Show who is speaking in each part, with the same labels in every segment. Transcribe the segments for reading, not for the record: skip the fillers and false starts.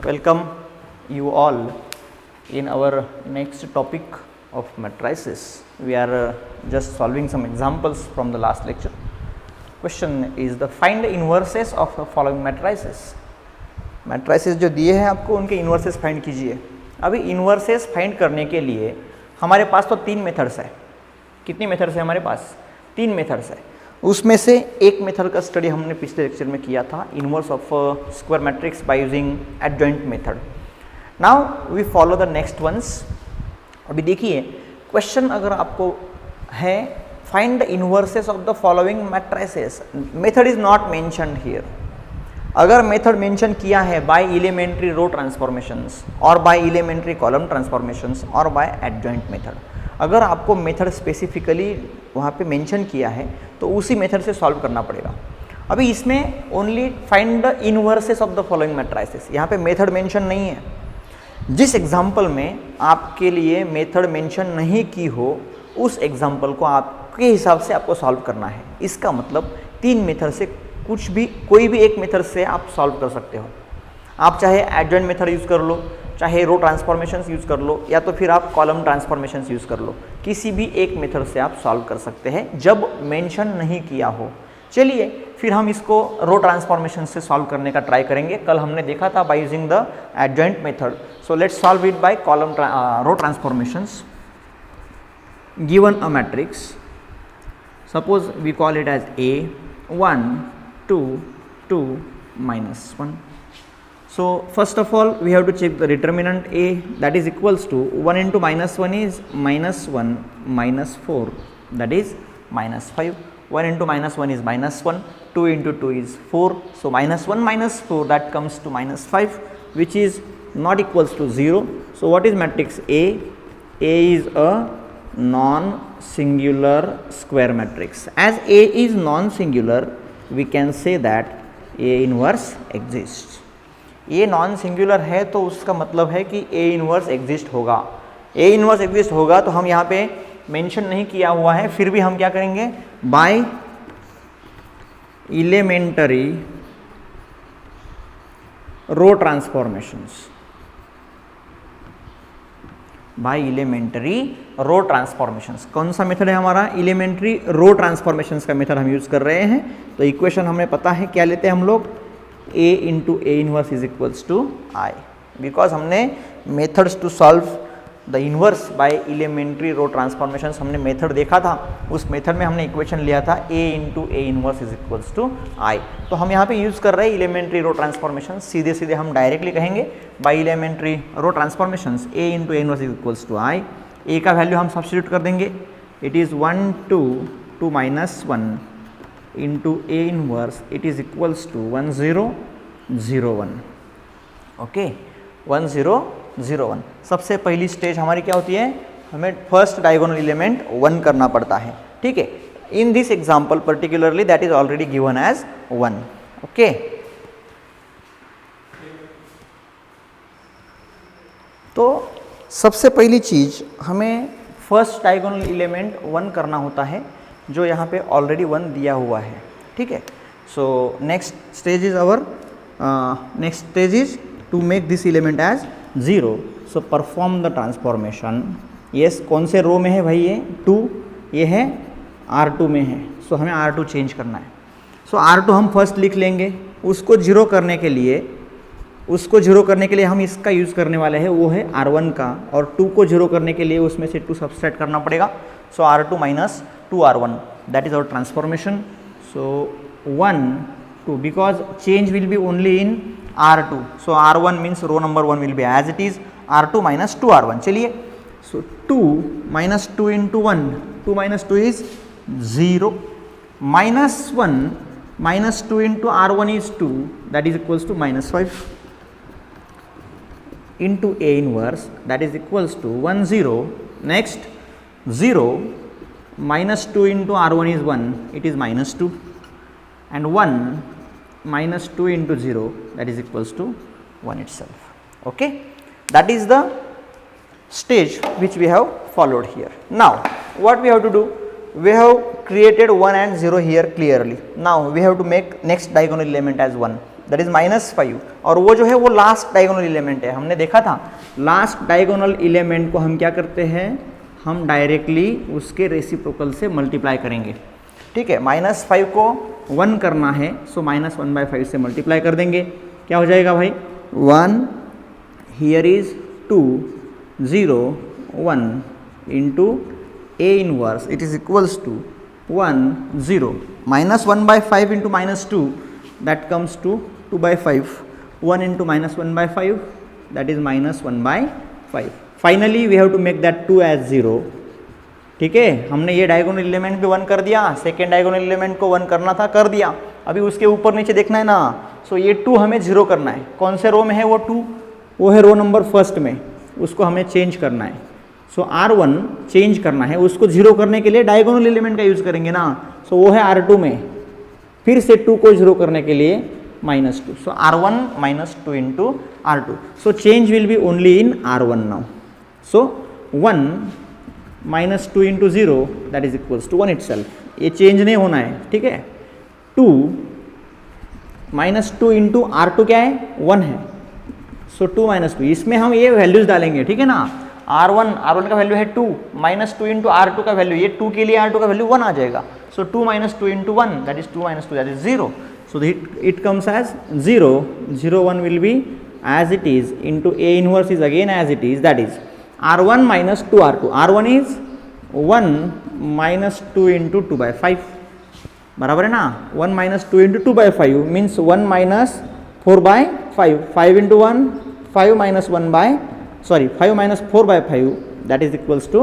Speaker 1: Welcome you all in our next topic of matrices. We are just solving some examples from the last lecture. Question is the find the inverses of the following matrices. Matrices जो दिए हैं आपको उनके inverses find कीजिए. अभी inverses find करने के लिए हमारे पास तो तीन मेथड्स है. कितनी मेथड्स है हमारे पास? तीन मेथड्स है. उसमें से एक मेथड का स्टडी हमने पिछले लेक्चर में किया था, inverse of square matrix by using adjoint method. Now we follow the next ones. अभी देखिए क्वेश्चन अगर आपको है find the inverses of the following matrices. Method is not mentioned here. अगर मेथड मेंशन किया है बाय एलिमेंट्री रो ट्रांसफॉर्मेशंस और by elementary column transformations और बाय एडजॉइंट मेथड, अगर आपको मेथड स्पेसिफिकली वहाँ पे मेंशन किया है तो उसी मेथड से सॉल्व करना पड़ेगा. अभी इसमें only find the inverses of the following matrices, यहाँ पे मेथड मेंशन नहीं है. जिस एग्जाम्पल में आपके लिए मेथड मेंशन नहीं की हो उस एग्जाम्पल को आपके हिसाब से आपको सॉल्व करना है. इसका मतलब तीन मेथड से कुछ भी कोई भी एक मेथड से आप सॉल्व कर सकते हो. आप चाहे एडजॉइंट मेथड यूज़ कर लो, चाहे रो ट्रांसफॉर्मेशंस यूज़ कर लो, या तो फिर आप कॉलम ट्रांसफॉर्मेशंस यूज़ कर लो. किसी भी एक मेथड से आप सॉल्व कर सकते हैं जब मेंशन नहीं किया हो. चलिए फिर हम इसको रो ट्रांसफॉर्मेशन से सॉल्व करने का ट्राई करेंगे. कल हमने देखा था by using the adjoint method. So let's solve it by column row transformations. Given a matrix, suppose we call it as A 1 2 2 -1. So first of all we have to check the determinant A, that is equals to 1 into -1 is -1 -4, that is -5. 1 into -1 is -1, 2 into 2 is 4, so -1 -4 that comes to -5, which is not equals to 0. So what is matrix A? A is a non-singular square matrix. As A is non-singular, we can say that A inverse exists. ये non singular है तो उसका मतलब है कि A inverse exist होगा. A inverse exist होगा तो हम यहाँ पे मेंशन नहीं किया हुआ है, फिर भी हम क्या करेंगे bye elementary row transformations. Bye elementary row transformations कौन सा मेथड है हमारा? एलिमेंटरी रो ट्रांसफॉर्मेशंस का मेथड हम यूज कर रहे हैं. तो इक्वेशन हमें पता है क्या लेते हैं हम लोग, A into A inverse is equals to I, because हमने methods to solve the inverse by elementary row transformations हमने मेथड देखा था. उस मेथड में हमने इक्वेशन लिया था A into A inverse is equals to I. तो हम यहाँ पे यूज़ कर रहे हैं elementary row transformations. सीधे सीधे हम डायरेक्टली कहेंगे by elementary row transformations A into A inverse is equals to I. A का वैल्यू हम सब्स्टिट्यूट कर देंगे. It is 1 2 2 -1 into A inverse, it is equals to 1 0 0 1. Okay 1 0 0 1. सबसे पहली स्टेज हमारी क्या होती है, हमें फर्स्ट डायगोनल एलिमेंट 1 करना पड़ता है. ठीक है, in this example particularly that is already given as 1. Okay, तो सबसे पहली चीज हमें फर्स्ट डायगोनल एलिमेंट 1 करना होता है जो यहाँ पे ऑलरेडी 1 दिया हुआ है. ठीक है, so next stage is to make this element as 0. So perform the transformation. Yes, कौन से रो में है भाई? ये 2, ये है R2 में है. सो हमें R2 चेंज करना है. सो R2 हम फर्स्ट लिख लेंगे. उसको जीरो करने के लिए हम इसका यूज़ करने वाले हैं, वो है R1 का, और 2 को जीरो करने के लिए उसमें से 2 सब्सट्रैक्ट करना पड़ेगा. सो R2 minus 2R1, that is our transformation. So 1 2, because change will be only in R2, so R1 means row number 1 will be as it is, R2 minus 2R1. चलिए, so 2 minus 2 into 1, 2 minus 2 is 0, minus 1 minus 2 into R1 is 2, that is equals to -5, into A inverse, that is equals to 1 0. Next 0 minus 2 into R1 is 1, it is -2, and 1 minus 2 into 0, that is equals to 1 itself. Okay, that is the stage which we have followed here. Now what we have to do, we have created 1 and 0 here clearly. Now we have to make next diagonal element as 1. That is -5, और वो जो है वो last diagonal element है। हमने देखा था last diagonal element को हम क्या करते हैं, हम डायरेक्टली उसके रेसिप्रोकल से मल्टीप्लाई करेंगे। ठीक है, -5 को 1 करना है, सो -1/5 से मल्टीप्लाई कर देंगे। क्या हो जाएगा भाई, 1 here is 2 0 1 into A inverse, it is equals to 1 0 -1/5 into -2, that comes to 2/5, 1 into -1/5 that is -1/5। Finally we have to make that 2 as 0। ठीक है, हमने ये डायगोनल एलिमेंट भी 1 कर दिया, सेकेंड डायगोनल एलिमेंट को 1 करना था, कर दिया। अभी उसके ऊपर नीचे देखना है ना, सो ये 2 हमें 0 करना है। कौन से रो में है वो 2, वो है रो नंबर फर्स्ट में, उसको हमें चेंज करना है। सो R1 चेंज करना है, उसको 0 करने के लिए डायगोनल एलिमेंट का यूज़ करेंगे ना, सो वो है R2 में, फिर से 2 को 0 करने के लिए -2, so R1 -2 into R2, so change will be only in R1 now. So 1 -2 into 0 that is equals to 1 itself, ये चेंज नहीं होना है। ठीक है, 2 -2 इंटू R2 क्या है, 1 है, सो 2 -2, इसमें हम ये वैल्यूज डालेंगे। ठीक है ना, R1 का वैल्यू है 2, -2 इंटू R2 का वैल्यू, ये 2 के लिए R2 का वैल्यू 1 आ जाएगा, so 2 -2 into 1 that is 2 -2 that is 0, so it comes as 0 0 1 will be as it is into A inverse is again as it is, that is R1 -2 R2, R1 is 1 -2 into 2/5, बराबर है ना, 1 -2 into 2/5 means 1 -4/5, 5 into 1 5 -5 that is equals to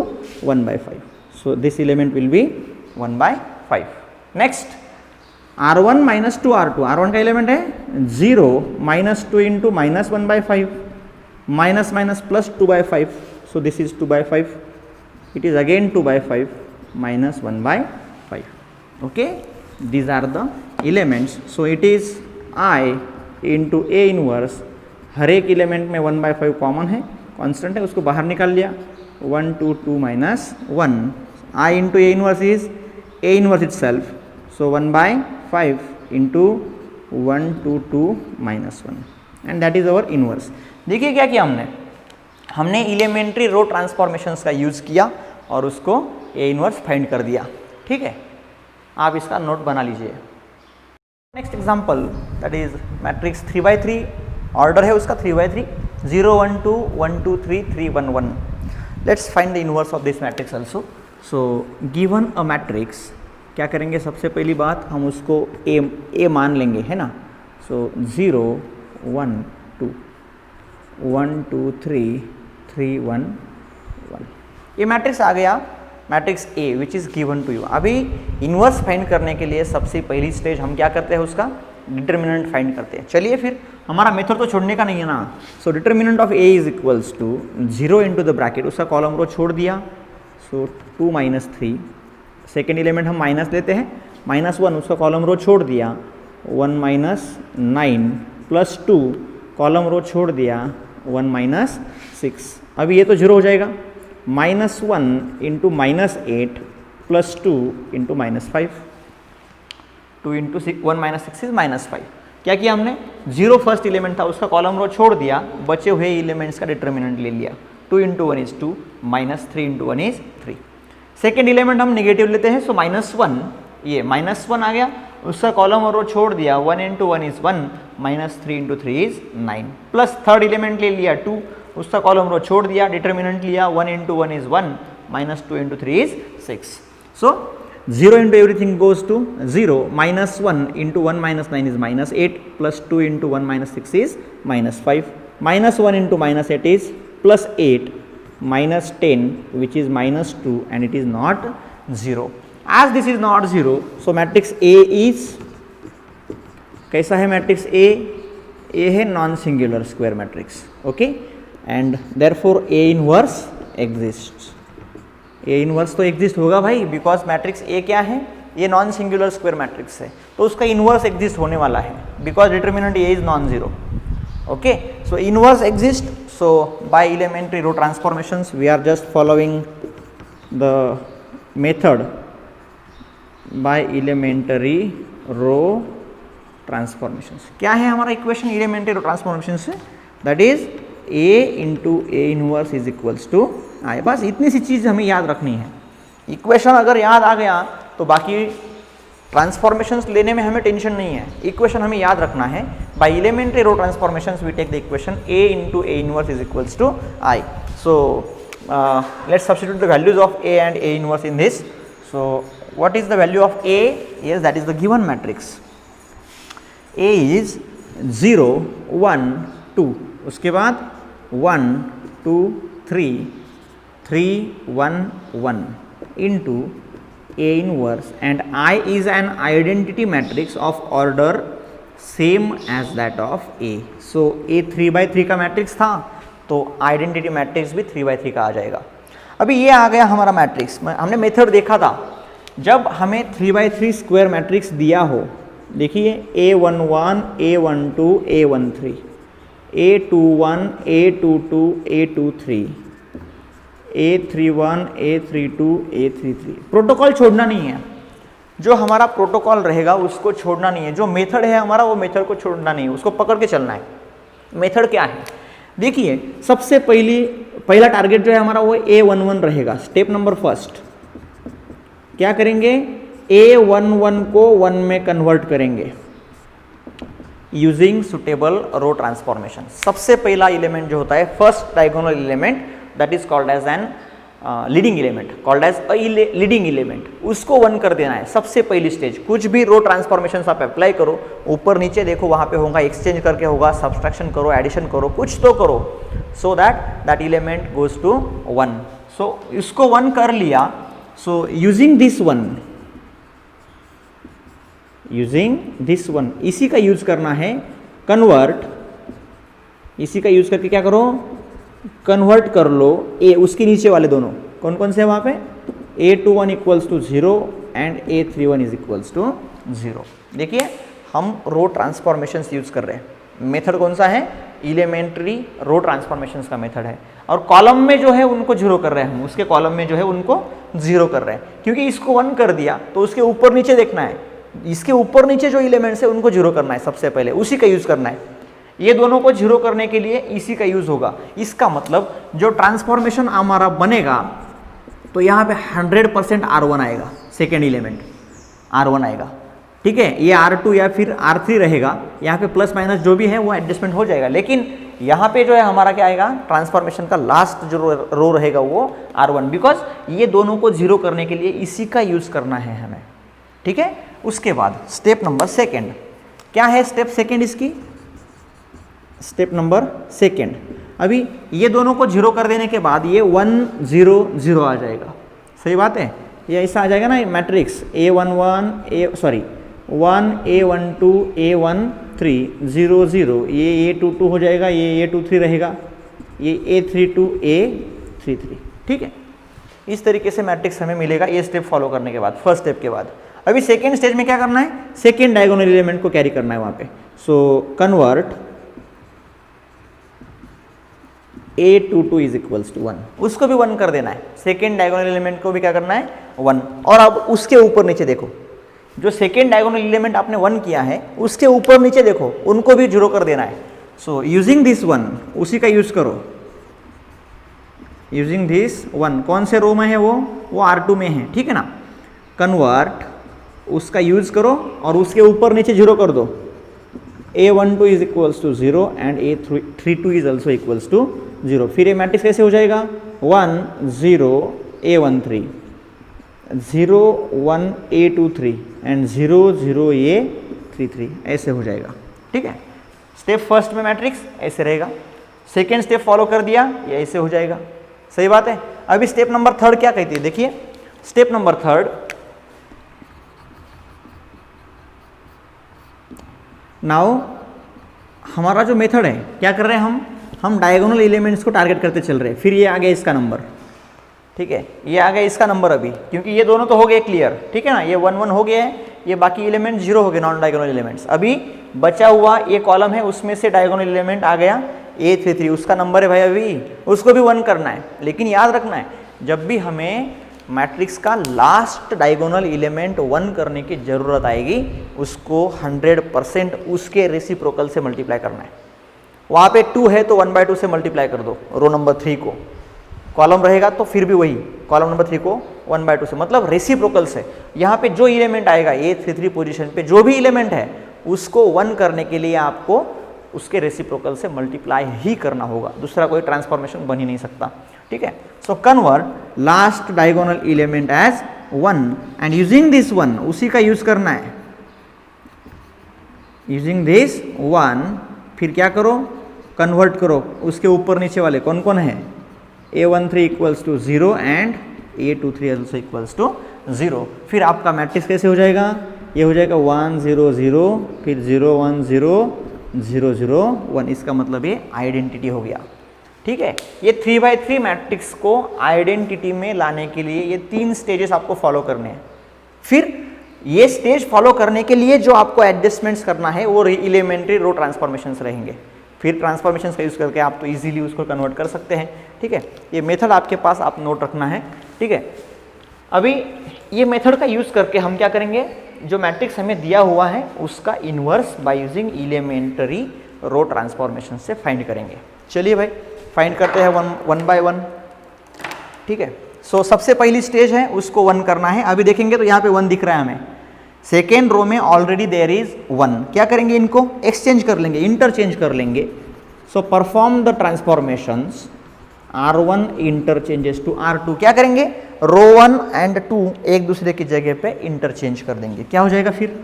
Speaker 1: 1/5, so this element will be 1/5. Next R1 -2 R2, R1 का element है 0 -2 into -1/5 minus plus 2/5, so this is 2/5, it is again 2/5 minus 1/5. Okay, these are the elements, so it is I into A inverse, हर एक element में 1/5 common है, constant है, उसको बाहर निकाल लिया, 1 2 2 minus 1, I into A inverse is A inverse itself, so 1/5 into 1 2 2 minus 1 and that is our inverse. देखिए क्या किया हमने एलिमेंट्री रो ट्रांसफॉर्मेशंस का यूज़ किया और उसको A इनवर्स फाइंड कर दिया। ठीक है, आप इसका नोट बना लीजिए। Next example that is matrix 3/3, order है उसका 3/3, 0 1 2 1 2 3 3 1 1। Let's find the inverse of this matrix also. So given a matrix, क्या करेंगे, सबसे पहली बात हम उसको ए मान लेंगे, है ना। सो 0 1 2 1 2 3 3 1 1, ये मैट्रिक्स आ गया, matrix A which is given to you. अभी इन्वर्स फाइंड करने के लिए सबसे पहली स्टेज हम क्या करते हैं, उसका डिटर्मिनेंट फाइंड करते हैं। चलिए फिर, हमारा मेथड तो छोड़ने का नहीं है ना। So determinant of A is equals to 0 into the bracket, उसका कॉलम रो छोड़ दिया, सो 2 - 3, सेकेंड एलिमेंट हम माइनस लेते हैं, -1, उसका कॉलम रो छोड़ दिया, 1 - 9 प्लस 2, कॉलम रो छोड़ दिया, 1 - 6। अभी ये तो 0 हो जाएगा, -1 into -8 plus 2 into -5, 2 into 1 - 6 is -5। क्या किया हमने, 0 फर्स्ट एलिमेंट था, उसका कॉलम रो छोड़ दिया, बचे हुए एलिमेंट्स का डिटर्मिनेंट ले लिया, 2 into 1 is 2, -3 into 1 is 3। Second element हम नेगेटिव लेते हैं, सो -1, ये -1 आ गया, उसका कॉलम और रो छोड़ दिया, 1 into 1 is 1, -3 into 3 is 9, plus third element ले लिया 2, उसका कॉलम रो छोड़ दिया, डिटर्मिनेंट लिया, 1 into 1 is 1, -2 into 3 is 6। So 0 into everything goes to 0, -1 into 1 - 9 is -8, plus 2 into 1 - 6 is -5, -1 into -8 is +8, -10 which is -2 and it is not 0. As this is not 0, so matrix A is कैसा है matrix A? A है non singular square matrix, okay, and therefore A inverse exists. A inverse तो exist होगा भाई, because matrix A क्या है, ये non singular square matrix है, तो उसका इनवर्स एग्जिस्ट होने वाला है, because determinant A is non zero. Okay, so inverse exist, so by elementary row transformations we are just following the method by elementary row transformations. क्या है हमारा equation elementary row transformation से? That is A into A inverse is equals to I. बस इतनी सी चीज़ हमें याद रखनी है। इक्वेशन अगर याद आ गया तो बाकी ट्रांसफॉर्मेशंस लेने में हमें टेंशन नहीं है। इक्वेशन हमें याद रखना है। By elementary row transformations we take the equation A into A inverse is equals to I. So let's substitute the values of A and A inverse in this. So what is the value of A? Yes, that is the given matrix. A is 0 1 2, उसके बाद 1 2 3 3 1 1 into A inverse, and I is an identity matrix of order same as that of A. So A 3/3 का matrix था तो identity matrix भी 3/3 का आ जाएगा। अभी ये आ गया हमारा मैट्रिक्स। हमने मेथड देखा था जब हमें 3/3 स्क्वायर मैट्रिक्स दिया हो। देखिए A11 A12 A13 A21 A22 A23 A31 A32 A33। Protocol छोड़ना नहीं है। जो हमारा प्रोटोकॉल रहेगा उसको छोड़ना नहीं है। जो मेथड है हमारा वो मेथड को छोड़ना नहीं है, उसको पकड़ के चलना है। मेथड क्या है? देखिए सबसे पहला टारगेट जो है हमारा वो A11 रहेगा। स्टेप नंबर फर्स्ट क्या करेंगे? A11 को 1 में कन्वर्ट करेंगे यूजिंग सुटेबल रो ट्रांसफॉर्मेशन। सबसे पहला एलिमेंट जो होता है first diagonal element, that is called as an leading element, called as leading element, उसको 1 कर देना है। सबसे पहली स्टेज। कुछ भी रो ट्रांसफॉर्मेशन आप अप्लाई करो, ऊपर नीचे देखो, वहाँ पे होगा एक्सचेंज करके होगा, सब्सट्रैक्शन करो, एडिशन करो, कुछ तो करो, so that element goes to 1। So इसको 1 कर लिया। सो यूजिंग दिस वन इसी का यूज करना है। कन्वर्ट, इसी का यूज करके क्या करो? कन्वर्ट कर लो ए, उसके नीचे वाले दोनों कौन कौन से हैं वहाँ पे? A21 equals to 0 and A31 is equals to 0। देखिए हम रो ट्रांसफॉर्मेशंस यूज कर रहे हैं। मेथड कौन सा है? एलिमेंट्री रो ट्रांसफॉर्मेशंस का मेथड है। और कॉलम में जो है उनको 0 कर रहे हैं हम, उसके कॉलम में जो है उनको 0 कर रहे हैं, क्योंकि इसको 1 कर दिया तो उसके ऊपर नीचे देखना है। इसके ऊपर नीचे जो एलिमेंट्स है उनको 0 करना है सबसे पहले, उसी का यूज करना है। ये दोनों को 0 करने के लिए इसी का यूज होगा। इसका मतलब जो ट्रांसफॉर्मेशन हमारा बनेगा तो यहाँ पे 100% R1 आएगा, सेकेंड एलिमेंट R1 आएगा। ठीक है, ये R2 या फिर R3 रहेगा। यहाँ पे प्लस माइनस जो भी है वो एडजस्टमेंट हो जाएगा, लेकिन यहाँ पे जो है हमारा क्या आएगा? ट्रांसफॉर्मेशन का लास्ट जो रो रहेगा वो R1, बिकॉज ये दोनों को 0 करने के लिए इसी का यूज करना है हमें। ठीक है, उसके बाद स्टेप नंबर सेकेंड क्या है? स्टेप सेकेंड इसकी स्टेप नंबर सेकेंड। अभी ये दोनों को 0 कर देने के बाद ये 1 0 0 आ जाएगा। सही बात है, ये ऐसा आ जाएगा ना मैट्रिक्स A11 1 A12 A13 0 0, ये A22 हो जाएगा, ये A23 रहेगा, ये A32 A33। ठीक है, इस तरीके से मैट्रिक्स हमें मिलेगा ये स्टेप फॉलो करने के बाद, फर्स्ट स्टेप के बाद। अभी सेकेंड स्टेज में क्या करना है? सेकेंड डायगोनल एलिमेंट को कैरी करना है वहाँ पे। So convert A22 is equals to 1, उसको भी 1 कर देना है। सेकेंड डायगोनल एलिमेंट को भी क्या करना है? 1। और अब उसके ऊपर नीचे देखो, जो सेकेंड डायगोनल एलिमेंट आपने 1 किया है उसके ऊपर नीचे देखो, उनको भी 0 कर देना है। सो यूजिंग दिस 1, उसी का यूज करो। यूजिंग दिस 1 कौन से रो में है? वो R2 में है। ठीक है ना, कन्वर्ट उसका यूज करो और उसके ऊपर नीचे 0 कर दो। A12 is equals to 0 and A32 is also equals to 0। फिर ये मैट्रिक्स कैसे हो जाएगा? 1 0 A13 0 1 A23 एंड 0 0 A33, ऐसे हो जाएगा। ठीक है, स्टेप फर्स्ट में मैट्रिक्स ऐसे रहेगा, सेकेंड स्टेप फॉलो कर दिया, ये ऐसे हो जाएगा। सही बात है। अभी स्टेप नंबर थर्ड क्या कहती है? देखिए स्टेप नंबर थर्ड, नाउ हमारा जो मेथड है क्या कर रहे हैं हम डायगोनल एलिमेंट्स को टारगेट करते चल रहे हैं। फिर ये आ गया इसका नंबर। ठीक है, ये आ गया इसका नंबर अभी, क्योंकि ये दोनों तो हो गए क्लियर। ठीक है ना, ये 1 1 हो गया है, ये बाकी एलिमेंट 0 हो गए, नॉन डायगोनल एलिमेंट्स। अभी बचा हुआ ये कॉलम है, उसमें से डायगोनल एलिमेंट आ गया A33, उसका नंबर है भाई, अभी उसको भी 1 करना है। लेकिन याद रखना है, जब भी हमें मैट्रिक्स का लास्ट डायगोनल एलिमेंट 1 करने की जरूरत आएगी, उसको 100% उसके रेसिप्रोकल से मल्टीप्लाई करना है। वहाँ पे 2 है तो 1/2 से मल्टीप्लाई कर दो रो नंबर 3 को, कॉलम रहेगा तो फिर भी वही कॉलम नंबर 3 को 1/2 से, मतलब रेसिप्रोकल से। यहाँ पे जो एलिमेंट आएगा A33 पोजीशन पे जो भी एलिमेंट है उसको 1 करने के लिए आपको उसके रेसिप्रोकल से मल्टीप्लाई ही करना होगा, दूसरा कोई ट्रांसफॉर्मेशन बन ही नहीं सकता। ठीक है, so convert last diagonal element as 1 and using this 1, उसी का यूज करना है, यूजिंग दिस 1 फिर क्या करो, कन्वर्ट करो उसके ऊपर नीचे वाले कौन कौन है, A13 equals to 0 and A23 also equals to 0। फिर आपका मैट्रिक्स कैसे हो जाएगा, ये हो जाएगा 1 0 0 फिर 0 1 0 0 0 1, इसका मतलब ये आइडेंटिटी हो गया। ठीक है, ये 3x3 मैट्रिक्स को आइडेंटिटी में लाने के लिए ये 3 स्टेजेस आपको फॉलो करने हैं। फिर ये स्टेज फॉलो करने के लिए जो आपको एडजस्टमेंट्स करना है वो एलिमेंट्री रो ट्रांसफॉर्मेशंस रहेंगे। फिर ट्रांसफॉर्मेशंस का यूज करके आप तो इजीली उसको कन्वर्ट कर सकते हैं। ठीक है, ये मेथड आपके पास आप नोट रखना है। ठीक है, अभी ये मेथड का यूज करके हम क्या करेंगे, जो मैट्रिक्स हमें दिया हुआ है उसका inverse by using elementary row transformation से फाइंड करेंगे। चलिए भाई फाइंड करते हैं वन बाय वन। ठीक है, सो सबसे पहली स्टेज है उसको 1 करना है। अभी देखेंगे तो यहाँ पे 1 दिख रहा है हमें, सेकेंड रो में ऑलरेडी देयर इज 1। क्या करेंगे, इनको एक्सचेंज कर लेंगे, इंटरचेंज कर लेंगे। So perform the transformations R1 interchanges to R2। क्या करेंगे, रो 1 एंड 2 एक दूसरे की जगह पे इंटरचेंज कर देंगे। क्या हो जाएगा, फिर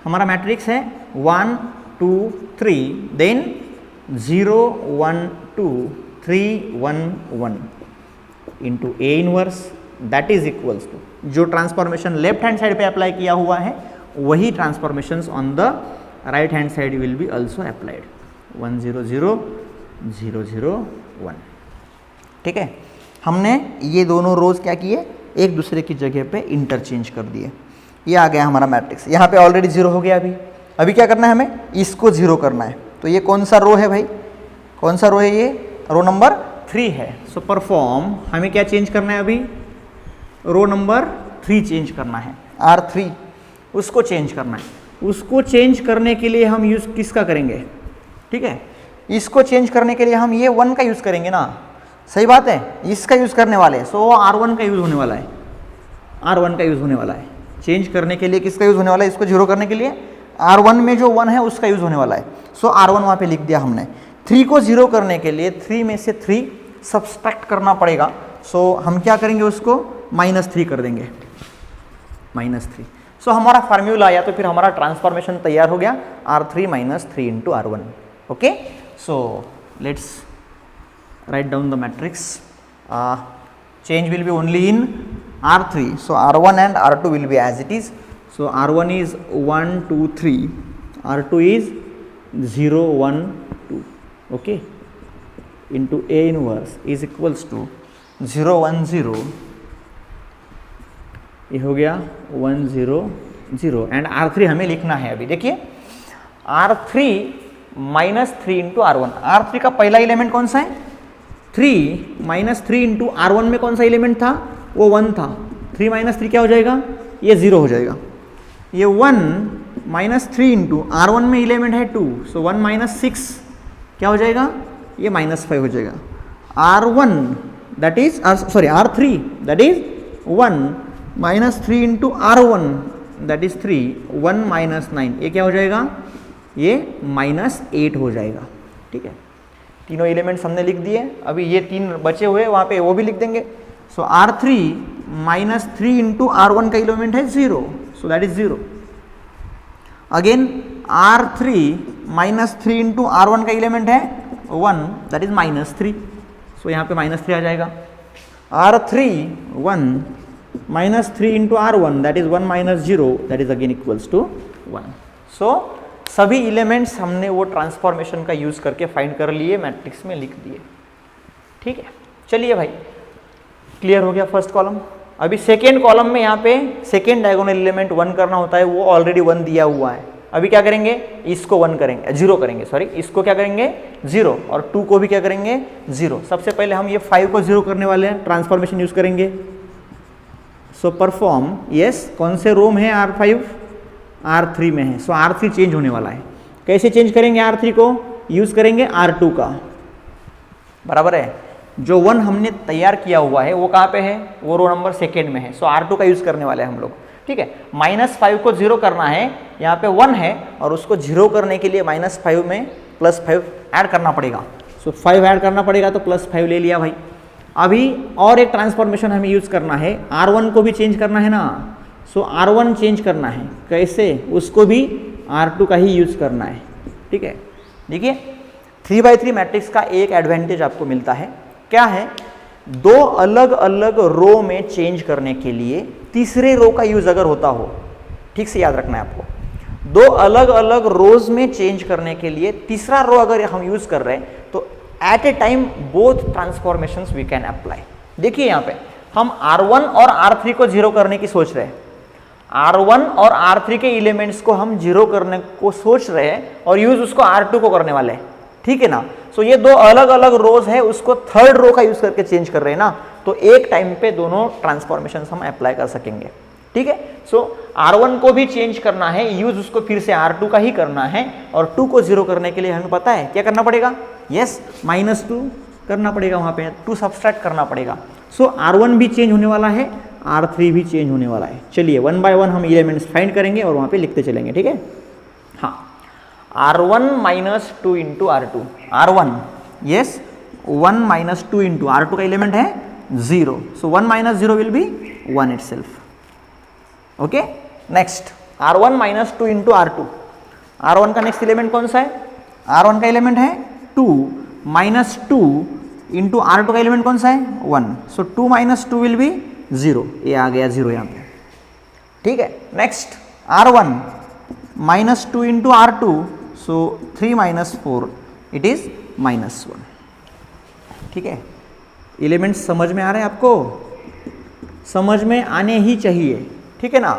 Speaker 1: हमारा मैट्रिक्स है 1 2 3 then 0 1 2 3 1 1 into A inverse that is equals to, जो ट्रांसफॉर्मेशन लेफ्ट हैंड साइड पे अप्लाई किया हुआ है वही transformations on the right hand side will be also applied, 1 0 0 0 0 1। ठीक है, हमने ये दोनों रोज क्या किए, एक दूसरे की जगह पे इंटरचेंज कर दिए। ये आ गया हमारा मैट्रिक्स, यहाँ पे ऑलरेडी 0 हो गया। अभी क्या करना है, हमें इसको 0 करना है। तो ये कौन सा रो है भाई, कौन सा रो है, ये रो नंबर 3 है। सो परफॉर्म, हमें क्या चेंज करना है, अभी रो नंबर 3 चेंज करना है, R3 उसको चेंज करना है। उसको चेंज करने के लिए हम यूज किसका करेंगे, ठीक है, इसको चेंज करने के लिए हम ये 1 का यूज करेंगे ना, सही बात है, इसका यूज करने वाले हैं। सो R1 का यूज होने वाला है, R1 का यूज होने वाला है। चेंज करने के लिए किसका यूज होने वाला है, इसको 0 करने के लिए R1 में जो 1 है उसका यूज होने वाला है। सो R1 वहाँ पे लिख दिया हमने। 3 को 0 करने के लिए 3 में से 3 सब्सट्रैक्ट करना पड़ेगा। सो हम क्या करेंगे, उसको -3 कर देंगे, -3। सो हमारा फार्मूला आया, तो फिर हमारा ट्रांसफॉर्मेशन तैयार हो गया, R3 - 3 into R1। Okay, so let's write down the matrix. Change will be only in R3. So R1 and R2 will be as it is. So R1 is 1 2 3, R2 is 0 1 2. Okay, into A inverse is equals to 0 1 0. ये हो गया 1 0 0 and R3 हमें लिखना है। अभी देखिए R3 -3 into R1। R3 का पहला एलिमेंट कौन सा है, 3 -3 इंटू R1 में कौन सा एलिमेंट था, वो 1 था। 3 - 3 क्या हो जाएगा, ये 0 हो जाएगा। ये 1 -3 इंटू R1 में एलिमेंट है 2, सो 1 - 6 क्या हो जाएगा, ये -5 हो जाएगा। R1 that is R3 that is 1 -3 into R1 that is 3, 1 - 9 ये क्या हो जाएगा, ये -8 हो जाएगा। ठीक है, तीनों एलिमेंट्स हमने लिख दिए। अभी ये 3 बचे हुए वहाँ पे वो भी लिख देंगे। सो R3 - 3 इंटू R1 का एलिमेंट है 0, so that is 0। Again R3 - 3 into R1 का एलिमेंट है 1, दैट इज -3, सो यहाँ पे -3 आ जाएगा। R3 1 - 3 into R1 that is 1 - 0, that is again equals to 1। So सभी एलिमेंट्स हमने वो ट्रांसफॉर्मेशन का यूज करके फाइंड कर लिए, मैट्रिक्स में लिख दिए। ठीक है, चलिए भाई क्लियर हो गया फर्स्ट कॉलम। अभी सेकेंड कॉलम में यहाँ पे सेकेंड डायगोनल एलिमेंट 1 करना होता है, वो ऑलरेडी 1 दिया हुआ है। अभी क्या करेंगे, इसको 1 करेंगे, 0 करेंगे, सॉरी इसको क्या करेंगे 0 और 2 को भी क्या करेंगे 0। सबसे पहले हम ये 5 को 0 करने वाले हैं, ट्रांसफॉर्मेशन यूज करेंगे। सो परफॉर्म, यस, कौन से रो में है R5, R3 में है, सो R3 चेंज होने वाला है। कैसे चेंज करेंगे R3 को, यूज करेंगे R2 का, बराबर है। जो 1 हमने तैयार किया हुआ है वो कहाँ पे है, वो रो नंबर सेकेंड में है, सो R2 का यूज करने वाले हैं हम लोग, ठीक है। -5 को 0 करना है, यहाँ पे 1 है और उसको 0 करने के लिए -5 में +5 ऐड करना पड़ेगा, सो 5 ऐड करना पड़ेगा तो +5 ले लिया भाई। अभी और एक ट्रांसफॉर्मेशन हमें यूज करना है, R1 को भी चेंज करना है ना, सो R1 चेंज करना है, कैसे, उसको भी R2 का ही यूज करना है, ठीक है। देखिए 3x3 मैट्रिक्स का एक एडवांटेज आपको मिलता है, क्या है, दो अलग अलग रो में चेंज करने के लिए तीसरे रो का यूज अगर होता हो, ठीक से याद रखना है आपको, दो अलग अलग रोज में चेंज करने के लिए तीसरा रो अगर हम यूज कर रहे हैं तो at a time both transformations we can apply. देखिए यहाँ पे हम R1 और R3 को 0 करने की सोच रहे हैं, R1 और R3 के एलिमेंट्स को हम 0 करने को सोच रहे हैं और यूज उसको R2 को करने वाले हैं, ठीक है ना। सो ये दो अलग अलग रोज है, उसको थर्ड रो का यूज करके चेंज कर रहे हैं ना, तो एक टाइम पे दोनों ट्रांसफॉर्मेशन हम अप्लाई कर सकेंगे, ठीक है। सो R1 को भी चेंज करना है, यूज उसको फिर से R2 का ही करना है, और 2 को 0 करने के लिए हमें पता है क्या करना पड़ेगा, यस, -2 करना पड़ेगा, वहां पे 2 सब्सट्रैक्ट करना पड़ेगा। सो R1 भी चेंज होने वाला है, R3 भी चेंज होने वाला है। चलिए 1 बाय 1 हम एलिमेंट्स फाइंड करेंगे और वहां पे लिखते चलेंगे, ठीक है। हाँ, R1 - 2 into R2, R1, yes, 1 - 2 into R2 का एलिमेंट है 0, सो 1 - 0 will be 1 itself, okay. Next R1 - 2 into R2, R1 का नेक्स्ट एलिमेंट कौन सा है, R1 का एलिमेंट है 2 - 2 इंटू R2 का एलिमेंट कौन सा है 1, सो 2 - 2 विल बी 0, ये आ गया 0 यहाँ पे, ठीक है। Next R1 - 2 into R2, so 3 - 4 it is -1, ठीक है। एलिमेंट समझ में आ रहे हैं आपको, समझ में आने ही चाहिए, ठीक है ना,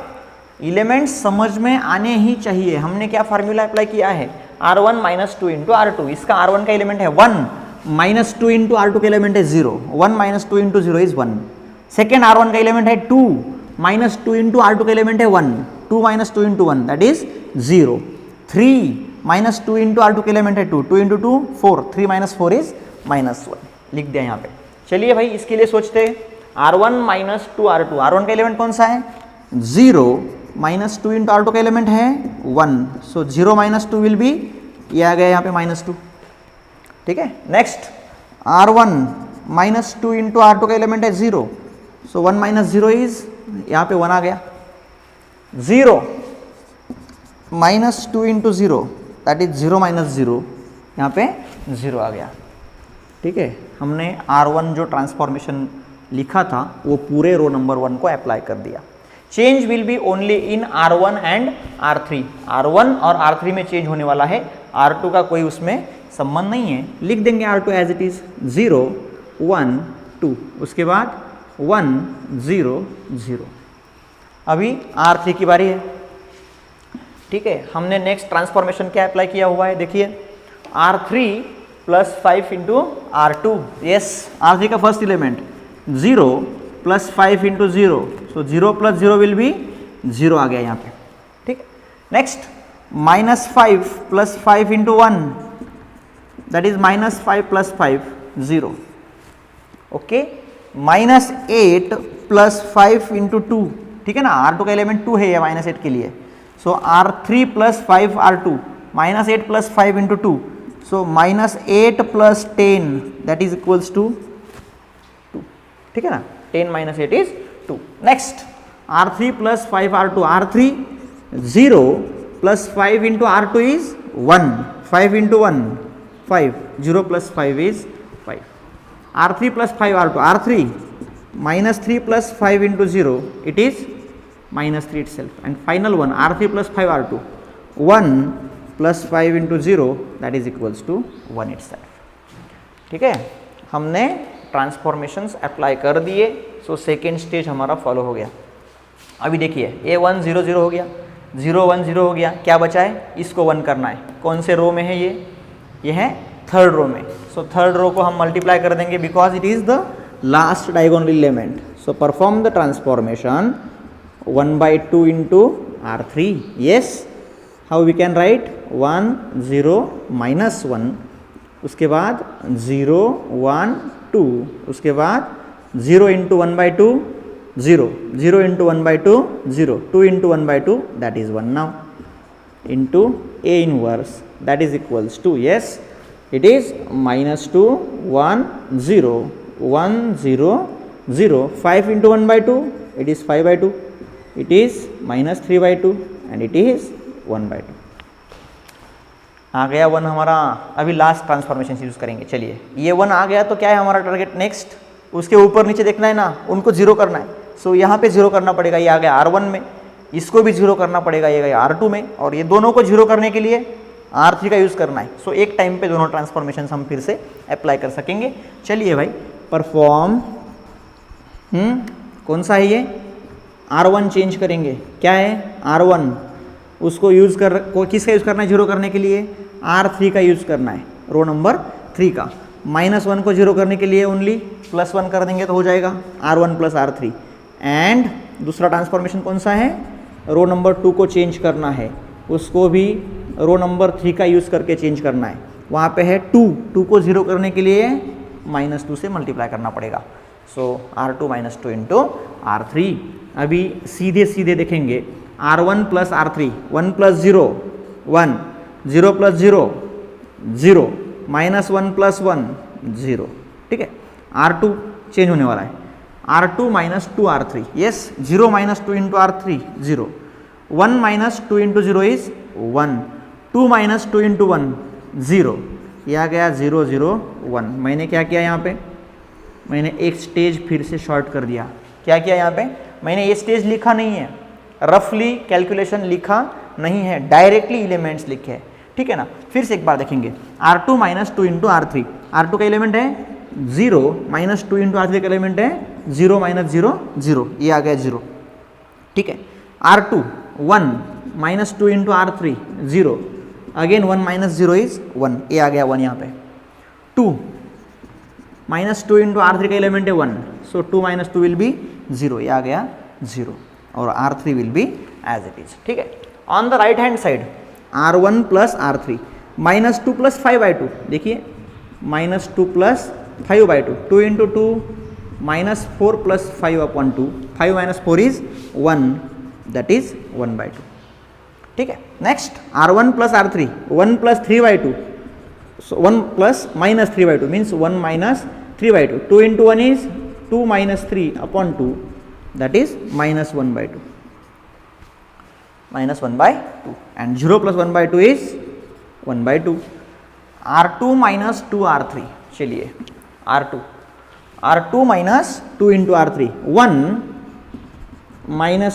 Speaker 1: एलिमेंट समझ में आने ही चाहिए। हमने क्या फार्मूला अप्लाई किया है, R1 - 2 इंटू R2, इसका R1 का एलिमेंट है 1, -2 इंटू R2 का एलिमेंट है 0, 1 - 2 इंटू 0 इज 1। सेकेंड R1 का एलिमेंट है 2, -2 इंटू R2 का एलिमेंट है 1, 2 - 2 into 1 that is 0। 3 - 2 into R2 का एलिमेंट है 2, 2 इंटू 2 4, 3 - 4 इज -1, लिख दिया यहाँ पे। चलिए भाई इसके लिए सोचते हैं, R1 - 2 R2, R1 का एलिमेंट कौन सा है 0, -2 इंटू R2 का एलिमेंट है 1, सो 0 - 2 विल बी, ये आ गया यहाँ पे -2, ठीक है। नेक्स्ट R1 - 2 इंटू R2 का एलिमेंट है 0, सो 1 - 0 इज, यहाँ पे 1 आ गया, 0 -2 इंटू 0 दैट इज 0 - 0, यहाँ पे 0 आ गया, ठीक है। हमने R1 जो ट्रांसफॉर्मेशन लिखा था वो पूरे रो नंबर 1 को अप्लाई कर दिया। Change will be only in R1 and R3, R1 और R3 में चेंज होने वाला है, R2 का कोई उसमें संबंध नहीं है। लिख देंगे R2 एज इट इज 0 1 2, उसके बाद 1 0 0। अभी R3 की बारी है, ठीक है। हमने नेक्स्ट ट्रांसफॉर्मेशन क्या अप्लाई किया हुआ है, देखिए R3 + 5 into R2, yes, R3 का first element 0 + 5 into 0, so 0 + 0 will be 0 आ गया यहाँ पे, ठीक। Next -5 + 5 into 1 that is -5 + 5 0, okay. -8 + 5 into 2, ठीक है ना, R2 का एलिमेंट 2 है ये -8 के लिए, so R3 + 5 R2, -8 + 5 into 2, so -8 + 10 that is equals to 2, ठीक है ना, 10 - 8 is 2। Next R3 + 5 R2, R3 0 + 5 into R2 is 1, 5 into 1 5, 0 + 5 is 5, R3 + 5 R2, R3 -3 + 5 into 0 it is -3 itself, and final one R3 + 5 R2, 1 + 5 into 0 that is equals to 1 itself, ठीक है। हमने transformations apply कर दिए, so second stage हमारा follow हो गया। अभी देखिए A1 0 0 हो गया, 0 1 0 हो गया, क्या बचा है, इसको 1 करना है। कौन से रो में है ये है थर्ड रो में, सो थर्ड रो को हम मल्टीप्लाई कर देंगे because it is the last diagonal element, So perform the transformation 1 by 2 into R3. Yes. How we can write 1 0 minus 1, उसके बाद 0 1 2, उसके बाद 0 into 1 by 2 0, 0 into 1 by 2 0, 2 into 1 by 2 that is 1 now, into A inverse that is equals to, yes, it is minus 2 1 0 1 0 0, 5 into 1 by 2 it is 5 by 2, it is minus 3 by 2 and it is 1 by 2. आ गया 1 हमारा. अभी last transformation use करेंगे. चलिए ये 1 आ गया तो क्या है हमारा टारगेट नेक्स्ट, उसके ऊपर नीचे देखना है ना, उनको जीरो करना है. सो यहाँ पे जीरो करना पड़ेगा. ये आ गया R1 में, इसको भी जीरो करना पड़ेगा ये गया R2 में, और ये दोनों को जीरो करने के लिए R3 का यूज़ करना है. सो एक टाइम पे दोनों ट्रांसफॉर्मेशन हम फिर से अप्लाई कर सकेंगे. चलिए भाई परफॉर्म, कौन सा है ये, R1 चेंज करेंगे. क्या है R1, उसको यूज़ कर, किसका यूज़ करना है जीरो करने के लिए, R3 का यूज़ करना है, रो नंबर 3 का. -1 को जीरो करने के लिए ओनली +1 कर देंगे तो हो जाएगा R1 प्लस R3. एंड दूसरा ट्रांसफॉर्मेशन कौन सा है, रो नंबर 2 को चेंज करना है, उसको भी रो नंबर 3 का यूज़ करके चेंज करना है. वहाँ पे है 2 को जीरो करने के लिए -2 से मल्टीप्लाई करना पड़ेगा. सो R2 - 2 इंटू R3. अभी सीधे सीधे देखेंगे, R1 plus R3, 1 plus 0 1, 0 plus 0 0, -1 plus 1 0. ठीक है. R2 चेंज होने वाला है, R2 - 2 R3. Yes, 0 - 2 into R3 0, 1 - 2 into 0 is 1, 2 - 2 into 1 0. ये आ गया 0 0 1. मैंने क्या किया यहाँ पे, मैंने एक स्टेज फिर से शॉर्ट कर दिया. क्या किया यहाँ पे, मैंने ये स्टेज लिखा नहीं है, रफली कैलकुलेशन लिखा नहीं है, डायरेक्टली एलिमेंट्स लिखे हैं. ठीक है ना. फिर से एक बार देखेंगे, R2 - 2 इंटू R3, R2 का एलिमेंट है 0, -2 इंटू R3 का एलिमेंट है 0 - 0 0, ये आ गया 0. ठीक है. R2 1 - 2 into R3 0, again 1 - 0 is 1, ये आ गया 1 यहाँ पे. 2 -2 इंटू R3 का एलिमेंट है 1, सो 2 - 2 विल बी 0, ये आ गया 0, और R3 will be as it is. ठीक है. On the right hand side R1 plus R3, -2 plus 5/2. देखिए -2 plus 5/2, 2 into 2 -4 plus 5/2, 5 - 4 is 1, that is 1/2. ठीक है. Next R1 plus R3, 1 plus 3/2, so 1 plus -3/2 means 1 - 3/2, 2 into 1 is 2 - 3/2, that is -1/2, -1/2, and 0 plus 1/2 is 1/2. R2 - 2 R3. चलिए R2 - 2 into R3, 1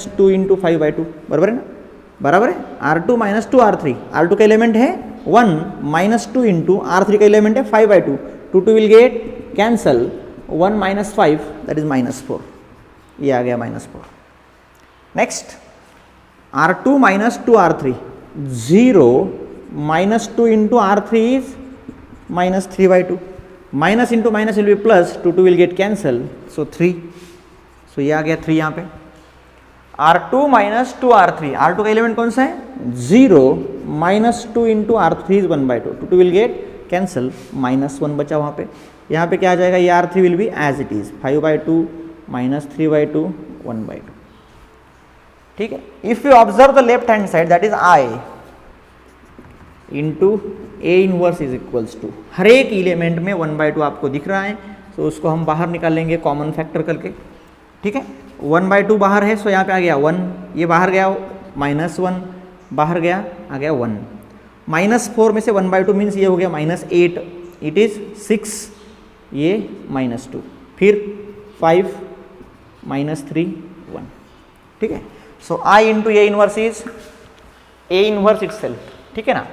Speaker 1: - 2 into 5/2, बराबर है ना, बराबर है. R2 - 2 R3, R2 का एलिमेंट है 1 - 2 इंटू R3 का एलिमेंट है 5/2, 2 will get cancel, 1 - 5 that is -4, ये आ गया -4. Next R2 - 2 R3, 0 - 2 into R3 is -3/2, minus into minus will be plus, 2 will get cancel, so 3, so ये आ गया 3 यहाँ पे. R2 - 2 R3, R2 का एलिमेंट कौन सा है, 0 - 2 into R3 is 1/2, 2 will get cancel, -1 बचा वहाँ पे. यहाँ पे क्या आ जाएगा, ये R3 will be as it is 5/2 -3/2 1/2. ठीक है. If you observe the left hand side, that is I into A inverse is equals to, हर एक एलिमेंट में 1/2 आपको दिख रहा है, तो उसको हम बाहर निकाल लेंगे कॉमन फैक्टर करके. ठीक है. 1/2 बाहर है, सो यहाँ पे आ गया 1, ये बाहर गया -1, बाहर गया आ गया 1. -4 में से 1/2 मीन्स ये हो गया -8, इट इज 6, ये -2, फिर 5 -3 1. ठीक है. So I into A inverse is A inverse itself. ठीक है ना.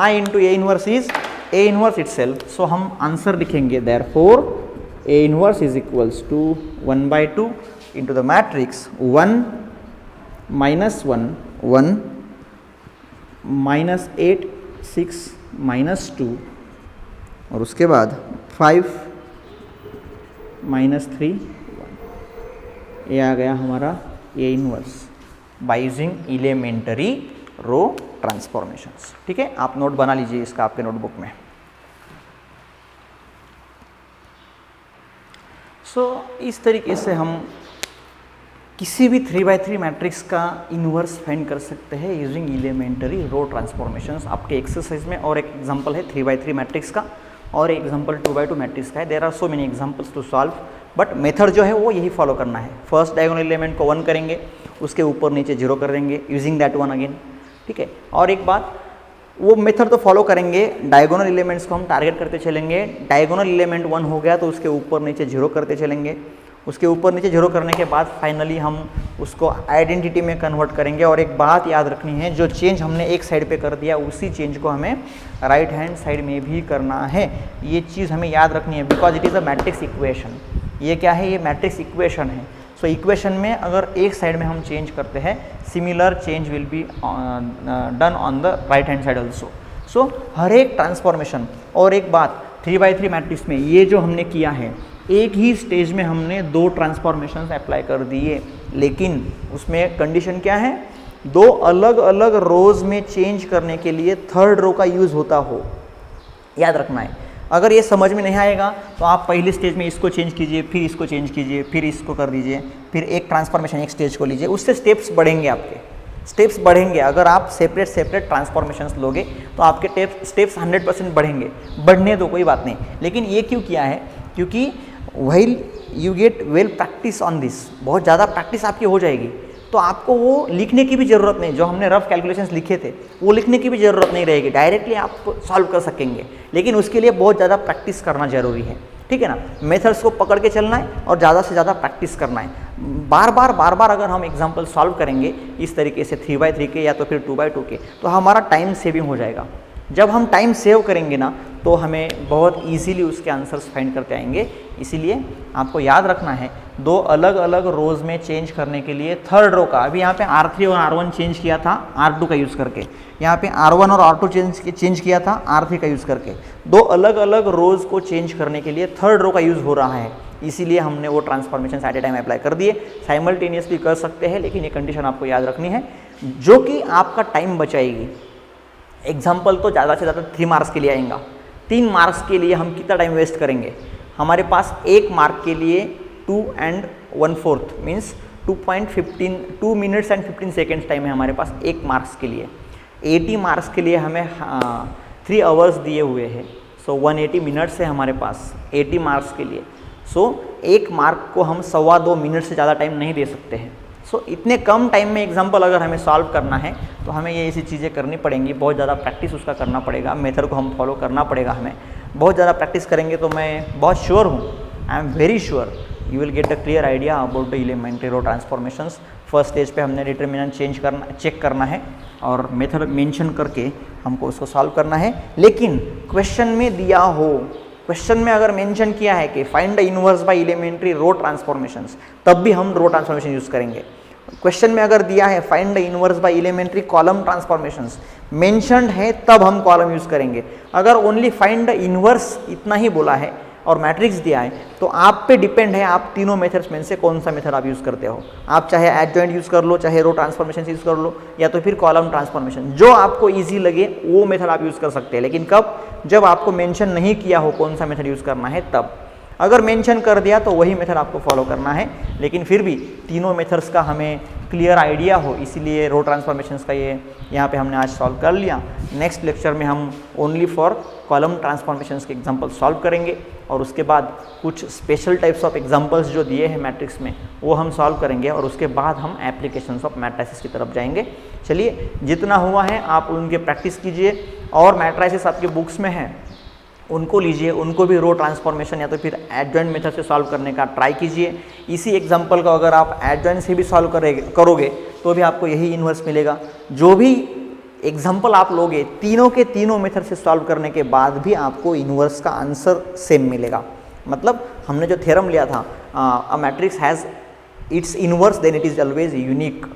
Speaker 1: I into A inverse is A inverse itself. So हम आंसर लिखेंगे, therefore A inverse is equals to 1/2 into the matrix 1 - 1 1 -8 6 -2, और उसके बाद 5 -3 1. ये आ गया हमारा A inverse by using elementary row transformations. ठीक है, आप नोट बना लीजिए इसका आपके नोटबुक में। इस तरीके से हम किसी भी 3x3 मैट्रिक्स का इन्वर्स फाइंड कर सकते हैं यूजिंग एलिमेंट्री रो ट्रांसफॉर्मेशंस। आपके एक्सरसाइज में और एक एग्जांपल है 3x3 मैट्रिक्स का और एक एग्जांपल 2x2 मैट्रिक्स का है। There are so many examples to solve, but method जो है वो यही फॉलो करना है। फर्स्ट डायगोनल एलिमेंट को 1 करेंगे, उसके ऊपर नीचे 0 कर देंगे यूजिंग दैट 1 अगेन। ठीक है, और एक बात, वो मेथड तो फॉलो करेंगे, डायगोनल एलिमेंट्स को हम टारगेट करते चलेंगे। डायगोनल एलिमेंट 1 हो गया तो उसके ऊपर नीचे 0 करते चलेंगे, उसके ऊपर नीचे 0 करने के बाद फाइनली हम उसको आइडेंटिटी में कन्वर्ट करेंगे। और एक बात याद रखनी है, जो चेंज हमने एक साइड पे कर दिया उसी चेंज को हमें राइट हैंड साइड में भी करना है। ये चीज़ हमें याद रखनी है because it is a matrix equation. ये क्या है? ये मैट्रिक्स इक्वेशन है। सो इक्वेशन में अगर एक साइड में हम चेंज करते हैं, similar change will be done on the right hand side also. So हर एक ट्रांसफॉर्मेशन, और एक बात 3x3 मैट्रिक्स में ये जो हमने किया है, एक ही स्टेज में हमने 2 ट्रांसफॉर्मेशंस अप्लाई कर दिए, लेकिन उसमें कंडीशन क्या है? 2 अलग अलग रोज में चेंज करने के लिए थर्ड रो का यूज़ होता हो, याद रखना है। अगर ये समझ में नहीं आएगा तो आप पहले स्टेज में इसको चेंज कीजिए, फिर इसको चेंज कीजिए, फिर इसको कर दीजिए, फिर एक ट्रांसफॉर्मेशन एक स्टेज को लीजिए, उससे स्टेप्स बढ़ेंगे, आपके स्टेप्स बढ़ेंगे। अगर आप सेपरेट सेपरेट ट्रांसफॉर्मेशंस लोगे तो आपके स्टेप्स 100% बढ़ेंगे। बढ़ने दो, कोई बात नहीं। लेकिन ये क्यों किया है? क्योंकि while you get well practice on this, बहुत ज़्यादा प्रैक्टिस आपकी हो जाएगी तो आपको वो लिखने की भी ज़रूरत नहीं, जो हमने रफ कैलकुलेशंस लिखे थे वो लिखने की भी ज़रूरत नहीं रहेगी, डायरेक्टली आप सॉल्व कर सकेंगे। लेकिन उसके लिए बहुत ज़्यादा प्रैक्टिस करना ज़रूरी है। ठीक है ना, मेथड्स को पकड़ के चलना है और ज़्यादा से ज़्यादा प्रैक्टिस करना है। बार बार अगर हम एग्जाम्पल सॉल्व करेंगे इस तरीके से 3x3 के या तो फिर 2x2 के, तो हमारा टाइम सेविंग हो जाएगा। जब हम टाइम सेव करेंगे ना तो हमें बहुत इजीली उसके आंसर्स फाइंड करते आएंगे। इसीलिए आपको याद रखना है 2 अलग अलग रोज में चेंज करने के लिए थर्ड रो का, अभी यहाँ पे R3 और R1 चेंज किया था R2 का यूज़ करके, यहाँ पे R1 और R2 चेंज किया था R3 का यूज़ करके। 2 अलग अलग रोज को चेंज करने के लिए थर्ड रो का यूज़ हो रहा है, इसीलिए हमने वो transformation at a time apply कर दिए। साइमल्टेनियसली कर सकते हैं, लेकिन ये कंडीशन आपको याद रखनी है जो कि आपका टाइम बचाएगी। एग्जाम्पल तो ज़्यादा से ज़्यादा 3 मार्क्स के लिए आएगा। 3 मार्क्स के लिए हम कितना टाइम वेस्ट करेंगे? हमारे पास 1 मार्क के लिए 2 1/4 means 2 minutes and 15 seconds time है हमारे पास 1 मार्क्स के लिए। 80 मार्क्स के लिए हमें 3 आवर्स दिए हुए हैं। सो 180 मिनट्स है हमारे पास 80 मार्क्स के लिए। सो 1 मार्क को हम 2.25 मिनट से ज़्यादा टाइम नहीं दे सकते हैं। सो इतने कम टाइम में एग्जाम्पल अगर हमें सॉल्व करना है तो हमें ये ऐसी चीज़ें करनी पड़ेंगी, बहुत ज़्यादा प्रैक्टिस उसका करना पड़ेगा, मेथड को हम फॉलो करना पड़ेगा। हमें बहुत ज़्यादा प्रैक्टिस करेंगे तो मैं बहुत श्योर हूँ, I am very sure you will get a clear idea about the elementary row transformations. First stage पे हमने डिटर्मिनेंट चेक करना है और मेथड मेंशन करके हमको उसको सॉल्व करना है। लेकिन क्वेश्चन में दिया हो, क्वेश्चन में अगर मेंशन किया है कि find the inverse by elementary row transformations, तब भी हम रो ट्रांसफॉर्मेशन यूज़ करेंगे। क्वेश्चन में अगर दिया है find the inverse by elementary column transformations, mentioned है तब हम कॉलम यूज़ करेंगे। अगर ओनली फाइंड द इनवर्स इतना ही बोला है और मैट्रिक्स दिया है तो आप पे डिपेंड है आप तीनों मेथड्स में से कौन सा मेथड आप यूज़ करते हो। आप चाहे एडजॉइंट यूज़ कर लो, चाहे रो ट्रांसफॉर्मेशन यूज़ कर लो, या तो फिर कॉलम ट्रांसफॉर्मेशन, जो आपको ईजी लगे वो मेथड आप यूज़ कर सकते हैं। लेकिन कब? जब आपको मेंशन नहीं किया हो कौन सा मेथड यूज़ करना है तब। अगर मेंशन कर दिया तो वही मेथड आपको फॉलो करना है। लेकिन फिर भी तीनों मेथड्स का हमें क्लियर आइडिया हो, इसीलिए रो ट्रांसफॉर्मेशंस का ये यहाँ पे हमने आज सॉल्व कर लिया। नेक्स्ट लेक्चर में हम ओनली फॉर कॉलम ट्रांसफॉर्मेशंस के एग्जांपल सॉल्व करेंगे और उसके बाद कुछ स्पेशल टाइप्स ऑफ एग्जांपल्स जो दिए हैं मैट्रिक्स में वो हम सॉल्व करेंगे और उसके बाद हम एप्लीकेशंस ऑफ मैट्रिसेस की तरफ जाएंगे। चलिए, जितना हुआ है आप उनके प्रैक्टिस कीजिए और मैट्रिसेस आपके बुक्स में हैं उनको लीजिए, उनको भी रो ट्रांसफॉर्मेशन या तो फिर एडजॉइंट मेथड से सॉल्व करने का ट्राई कीजिए। इसी एग्जांपल को अगर आप एडजॉइंट से भी सॉल्व करोगे तो भी आपको यही इन्वर्स मिलेगा। जो भी एग्जांपल आप लोगे तीनों के तीनों मेथड से सॉल्व करने के बाद भी आपको इन्वर्स का आंसर सेम मिलेगा। मतलब हमने जो थ्योरम लिया था, a matrix has its inverse then it is always unique.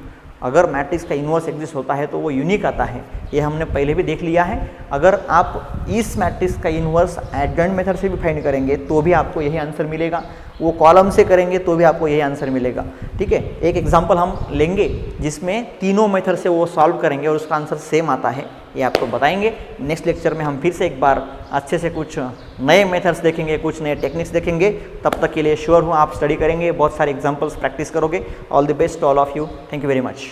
Speaker 1: अगर मैट्रिक्स का इन्वर्स एग्जिस्ट होता है तो वो यूनिक आता है, ये हमने पहले भी देख लिया है। अगर आप इस मैट्रिक्स का इन्वर्स एडजॉइंट मेथड से भी फाइंड करेंगे तो भी आपको यही आंसर मिलेगा। वो कॉलम से करेंगे तो भी आपको यही आंसर मिलेगा। ठीक है, एक एग्जांपल हम लेंगे जिसमें तीनों मेथड से वो सॉल्व करेंगे और उसका आंसर सेम आता है, ये आपको बताएंगे। नेक्स्ट लेक्चर में हम फिर से एक बार अच्छे से कुछ नए मेथड्स देखेंगे, कुछ नए टेक्निक्स देखेंगे। तब तक के लिए श्योर हूँ आप स्टडी करेंगे, बहुत सारे एग्जाम्पल्स प्रैक्टिस करोगे। All the best to all of you, thank you very much.